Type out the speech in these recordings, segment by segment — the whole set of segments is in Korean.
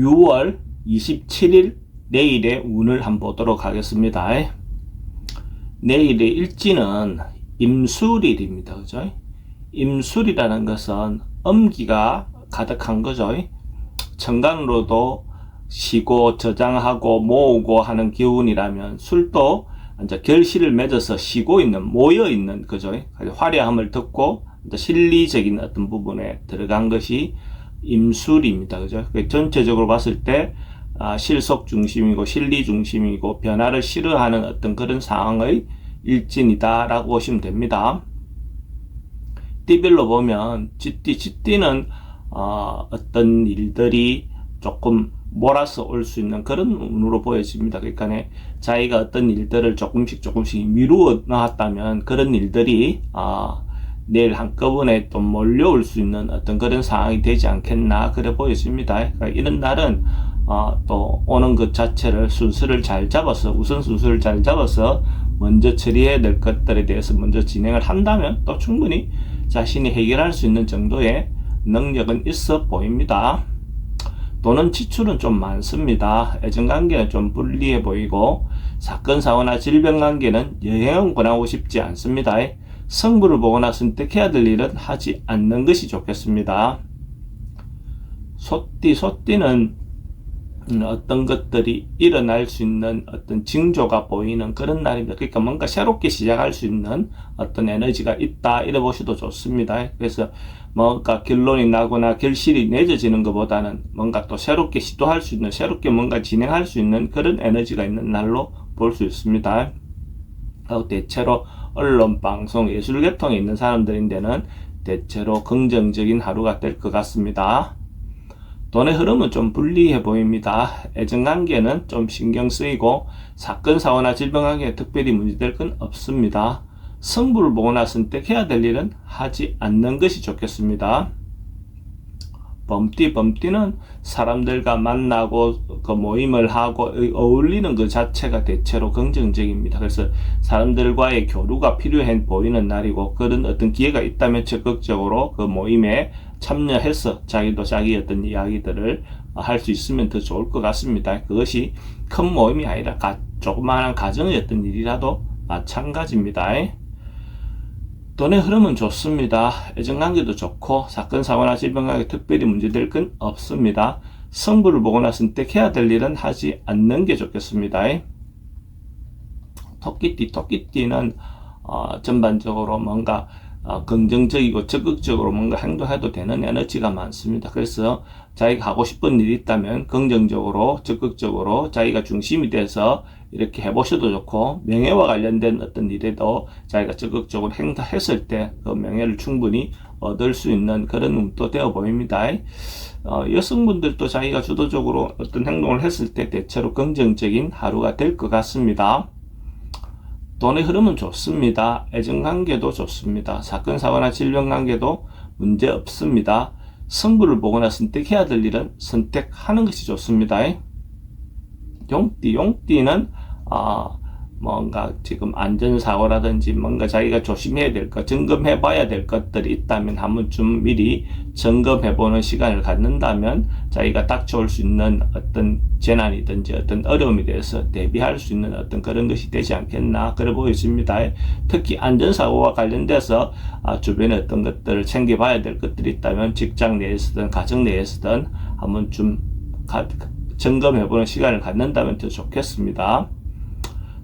6월 27일 내일의 운을 한번 보도록 하겠습니다. 내일의 일지는 임술일입니다. 그죠? 임술이라는 것은 âm 기가 가득한 거죠. 천간으로도 쉬고 저장하고 모으고 하는 기운이라면 술도 이제 결실을 맺어서 쉬고 있는, 모여 있는 거죠. 화려함을 듣고 실리적인 어떤 부분에 들어간 것이 임술입니다. 그죠? 전체적으로 봤을 때 실속 중심이고 실리 중심이고 변화를 싫어하는 어떤 그런 상황의 일진이다라고 보시면 됩니다. 띠별로 보면 쥐띠는 어떤 일들이 조금 몰아서 올 수 있는 그런 운으로 보여집니다. 그러니까 자기가 어떤 일들을 조금씩 미루어 놨다면 그런 일들이 내일 한꺼번에 또 몰려올 수 있는 어떤 그런 상황이 되지 않겠나 그래 보여집니다. 그러니까 이런 날은 또 오는 것 자체를 순서를 잘 잡아서 우선 순서를 잘 잡아서 먼저 처리해야 될 것들에 대해서 먼저 진행을 한다면 또 충분히 자신이 해결할 수 있는 정도의 능력은 있어 보입니다. 돈은 지출은 좀 많습니다. 애정관계는 좀 불리해 보이고 사건 사고나 질병 관계는 여행은 권하고 싶지 않습니다. 성부를 보거나 선택해야 될 일은 하지 않는 것이 좋겠습니다. 소띠는 어떤 것들이 일어날 수 있는 어떤 징조가 보이는 그런 날입니다. 그러니까 뭔가 새롭게 시작할 수 있는 어떤 에너지가 있다 이래 보셔도 좋습니다. 그래서 뭔가 결론이 나거나 결실이 맺어지는 것보다는 뭔가 또 새롭게 시도할 수 있는, 새롭게 뭔가 진행할 수 있는 그런 에너지가 있는 날로 볼 수 있습니다. 대체로 언론, 방송, 예술 계통에 있는 사람들인데는 대체로 긍정적인 하루가 될 것 같습니다. 돈의 흐름은 좀 불리해 보입니다. 애정관계는 좀 신경 쓰이고 사건, 사고나 질병 관계에 특별히 문제될 건 없습니다. 성부를 보거나 선택해야 될 일은 하지 않는 것이 좋겠습니다. 범띠는 사람들과 만나고 그 모임을 하고 어울리는 것 자체가 대체로 긍정적입니다. 그래서 사람들과의 교류가 필요해 보이는 날이고 그런 어떤 기회가 있다면 적극적으로 그 모임에 참여해서 자기도 자기 어떤 이야기들을 할 수 있으면 더 좋을 것 같습니다. 그것이 큰 모임이 아니라 조그마한 가정의 어떤 일이라도 마찬가지입니다. 돈의 흐름은 좋습니다. 애정관계도 좋고 사건, 사고나 질병 관계 특별히 문제될 건 없습니다. 성부를 보거나 선택해야 될 일은 하지 않는 게 좋겠습니다. 토끼띠는 전반적으로 뭔가 긍정적이고 적극적으로 뭔가 행동해도 되는 에너지가 많습니다. 그래서 자기가 하고 싶은 일이 있다면 긍정적으로 적극적으로 자기가 중심이 돼서 이렇게 해보셔도 좋고 명예와 관련된 어떤 일에도 자기가 적극적으로 행동했을 때 그 명예를 충분히 얻을 수 있는 그런 운도 되어 보입니다. 여성분들도 자기가 주도적으로 어떤 행동을 했을 때 대체로 긍정적인 하루가 될 것 같습니다. 돈의 흐름은 좋습니다. 애정관계도 좋습니다. 사건, 사고나 질병 관계도 문제 없습니다. 성부를 보거나 선택해야 될 일은 선택하는 것이 좋습니다. 용띠는 뭔가 지금 안전사고라든지 뭔가 자기가 조심해야 될 것, 점검해 봐야 될 것들이 있다면 한 번쯤 미리 점검해 보는 시간을 갖는다면 자기가 닥쳐올 수 있는 어떤 재난이든지 어떤 어려움에 대해서 대비할 수 있는 어떤 그런 것이 되지 않겠나 그래 보여집니다. 특히 안전사고와 관련돼서 주변에 어떤 것들을 챙겨봐야 될 것들이 있다면 직장 내에서든 가정 내에서든 한 번쯤 점검해 보는 시간을 갖는다면 더 좋겠습니다.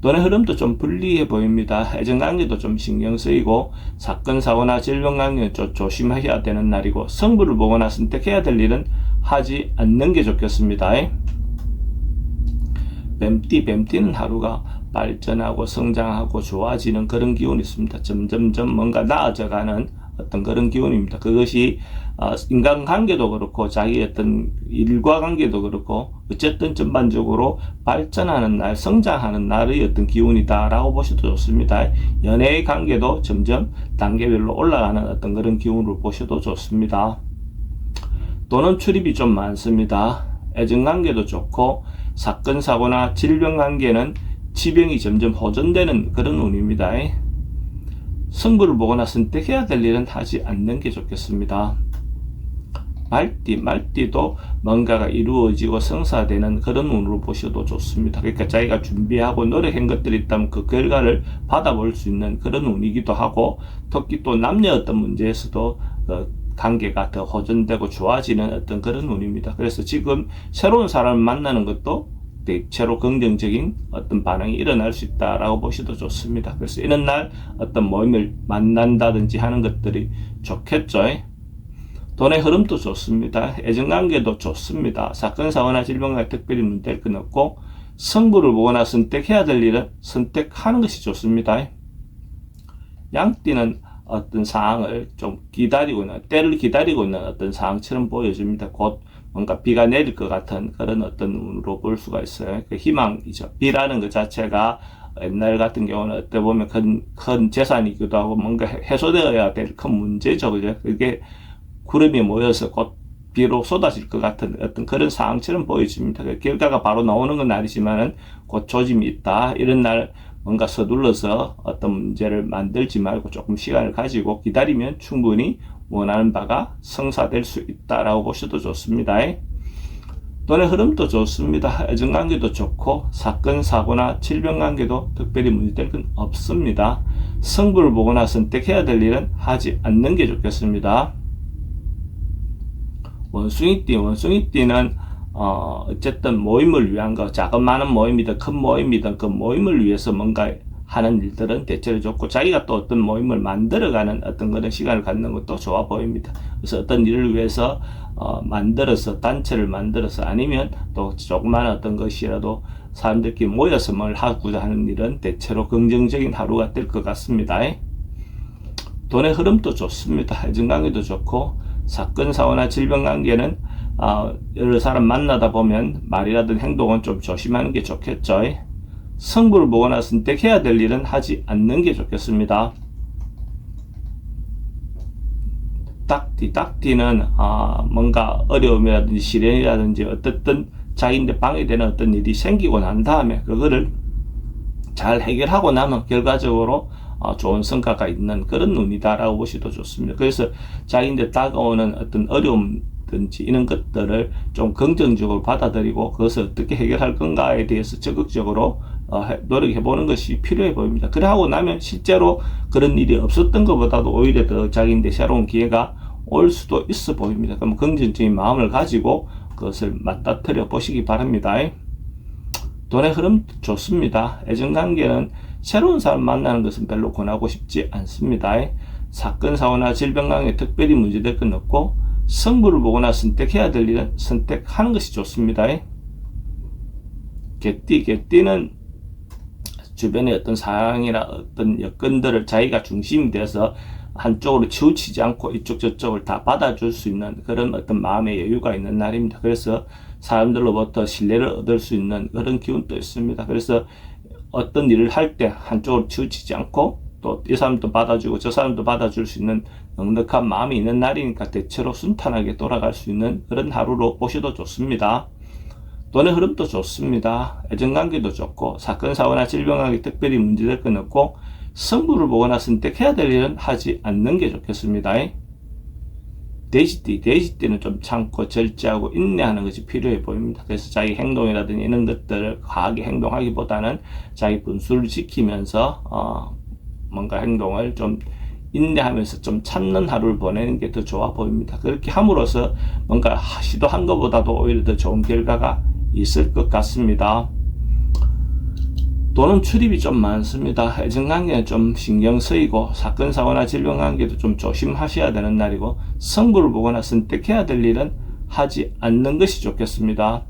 돈의 흐름도 좀 불리해 보입니다. 애정관계도 좀 신경 쓰이고 사건, 사고나 질병 관계는 좀 조심해야 되는 날이고 성부를 보거나 선택해야 될 일은 하지 않는 게 좋겠습니다. 뱀띠는 하루가 발전하고 성장하고 좋아지는 그런 기운이 있습니다. 점점점 뭔가 나아져가는 어떤 그런 기운입니다. 그것이 인간관계도 그렇고 자기 어떤 일과 관계도 그렇고 어쨌든 전반적으로 발전하는 날, 성장하는 날의 어떤 기운이다라고 보셔도 좋습니다. 연애의 관계도 점점 단계별로 올라가는 어떤 그런 기운으로 보셔도 좋습니다. 돈은 출입이 좀 많습니다. 애정관계도 좋고 사건, 사고나 질병 관계는 지병이 점점 호전되는 그런 운입니다. 성부를 보거나 선택해야 될 일은 하지 않는 게 좋겠습니다. 말띠도 뭔가가 이루어지고 성사되는 그런 운으로 보셔도 좋습니다. 그러니까 자기가 준비하고 노력한 것들이 있다면 그 결과를 받아볼 수 있는 그런 운이기도 하고, 특히 또 남녀 어떤 문제에서도 관계가 더 호전되고 좋아지는 어떤 그런 운입니다. 그래서 지금 새로운 사람을 만나는 것도 대체로 긍정적인 어떤 반응이 일어날 수 있다라고 보셔도 좋습니다. 그래서 이런 날 어떤 모임을 만난다든지 하는 것들이 좋겠죠. 돈의 흐름도 좋습니다. 애정관계도 좋습니다. 사건, 사고나 질병과 특별히 문제될 건 없고, 승부를 보거나 선택해야 될 일은 선택하는 것이 좋습니다. 양띠는 어떤 상황을 좀 기다리고 있는, 때를 기다리고 있는 어떤 상황처럼 보여집니다. 곧 뭔가 비가 내릴 것 같은 그런 어떤 운으로 볼 수가 있어요. 그 희망이죠. 비라는 것 자체가 옛날 같은 경우는 어떻게 보면 큰 재산이기도 하고 뭔가 해소되어야 될 큰 문제죠. 그죠? 그게 구름이 모여서 곧 비로 쏟아질 것 같은 어떤 그런 상황처럼 보여집니다. 그 결과가 바로 나오는 건 아니지만은 곧 조짐이 있다. 이런 날 뭔가 서둘러서 어떤 문제를 만들지 말고 조금 시간을 가지고 기다리면 충분히 원하는 바가 성사될 수 있다라고 보셔도 좋습니다. 돈의 흐름도 좋습니다. 애정관계도 좋고, 사건, 사고나 질병관계도 특별히 문제될 건 없습니다. 승부를 보거나 선택해야 될 일은 하지 않는 게 좋겠습니다. 원숭이띠는 어쨌든 모임을 위한 거, 자그마한 모임이든 큰 모임이든 그 모임을 위해서 뭔가 하는 일들은 대체로 좋고, 자기가 또 어떤 모임을 만들어가는 어떤 그런 시간을 갖는 것도 좋아 보입니다. 그래서 어떤 일을 위해서 만들어서, 단체를 만들어서, 아니면 또 조그마한 어떤 것이라도 사람들끼리 모여서 뭘 하고자 하는 일은 대체로 긍정적인 하루가 될 것 같습니다. 돈의 흐름도 좋습니다. 애정관계도 좋고, 사건, 사고나 질병관계는 여러 사람 만나다 보면 말이라든 행동은 좀 조심하는 게 좋겠죠. 승부를 보거나 선택해야 될 일은 하지 않는 게 좋겠습니다. 딱띠는 뭔가 어려움이라든지 시련이라든지 어떻든 자기인데 방해되는 어떤 일이 생기고 난 다음에 그거를 잘 해결하고 나면 결과적으로 좋은 성과가 있는 그런 운이다라고 보셔도 좋습니다. 그래서 자기인데 다가오는 어떤 어려움든지 이런 것들을 좀 긍정적으로 받아들이고 그것을 어떻게 해결할 건가에 대해서 적극적으로 노력해보는 것이 필요해 보입니다. 그래 하고 나면 실제로 그런 일이 없었던 것보다도 오히려 더 자기인데 새로운 기회가 올 수도 있어 보입니다. 그럼 긍정적인 마음을 가지고 그것을 맞닥뜨려 보시기 바랍니다. 돈의 흐름 좋습니다. 애정관계는 새로운 사람 만나는 것은 별로 권하고 싶지 않습니다. 사건, 사고나 질병관계 특별히 문제될 건 없고, 승부를 보거나 선택해야 될 일은 선택하는 것이 좋습니다. 개띠는 주변의 어떤 상황이나 어떤 여건들을 자기가 중심이 돼서 한쪽으로 치우치지 않고 이쪽 저쪽을 다 받아줄 수 있는 그런 어떤 마음의 여유가 있는 날입니다. 그래서 사람들로부터 신뢰를 얻을 수 있는 그런 기운도 있습니다. 그래서 어떤 일을 할 때 한쪽으로 치우치지 않고 또 이 사람도 받아주고 저 사람도 받아줄 수 있는 넉넉한 마음이 있는 날이니까 대체로 순탄하게 돌아갈 수 있는 그런 하루로 보셔도 좋습니다. 돈의 흐름도 좋습니다. 애정관계도 좋고, 사건, 사고나 질병관계 특별히 문제될 건 없고, 승부를 보거나 선택해야 될 일은 하지 않는 게 좋겠습니다. 돼지띠는 좀 참고 절제하고 인내하는 것이 필요해 보입니다. 그래서 자기 행동이라든지 이런 것들을 과하게 행동하기보다는 자기 분수를 지키면서 뭔가 행동을 좀 인내하면서 좀 참는 하루를 보내는 게 더 좋아 보입니다. 그렇게 함으로써 뭔가 시도한 것보다도 오히려 더 좋은 결과가 있을 것 같습니다. 돈은 출입이 좀 많습니다. 애정관계는 좀 신경 쓰이고, 사건, 사고나 질병관계도 좀 조심하셔야 되는 날이고, 승부를 보거나 선택해야 될 일은 하지 않는 것이 좋겠습니다.